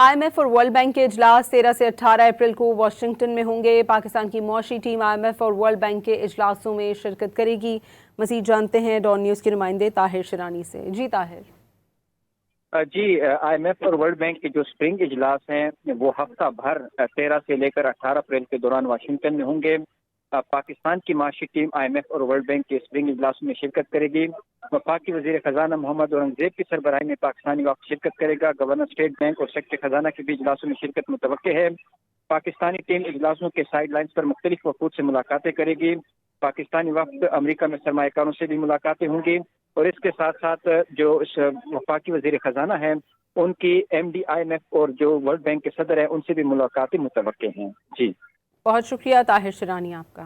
IMF और world bank के इजलास 13 से 18 अप्रैल को वाशिंगटन में होंगे। पाकिस्तान की मौशी टीम IMF और वर्ल्ड बैंक के इजलासों में शिरकत करेगी। मज़ीद जानते हैं डॉन न्यूज़ के नुमाइंदे ताहिर शिरानी से। जी ताहिर। जी, IMF और वर्ल्ड बैंक के जो स्प्रिंग इजलास हैं वो हफ्ता भर 13 से लेकर 18 अप्रैल के दौरान वाशिंगटन में होंगे। पाकिस्तान की माशी टीम IMF और वर्ल्ड बैंक के स्प्रिंग इजलास में शिरकत करेगी। वफाकी वजीर खजाना मोहम्मद औरंगजेब की सरबराही में पाकिस्तानी वक्त शिरकत करेगा। गवर्नर स्टेट बैंक और सेक्रेटरी खजाना के भी इजलासों में शिरकत मुतवक्के है। पाकिस्तानी टीम इजलासों के साइड लाइन्स पर मुख्तलिफ वफूद से मुलाकातें करेगी। पाकिस्तानी वक्त अमेरिका में सरमायाकारों से भी मुलाकातें होंगी और इसके साथ साथ जो वफाकी वजीर खजाना है उनकी MD IMF और जो वर्ल्ड बैंक के सदर है उनसे भी मुलाकातें मुतवक्के हैं। जी, बहुत शुक्रिया ताहिर शिरानी आपका।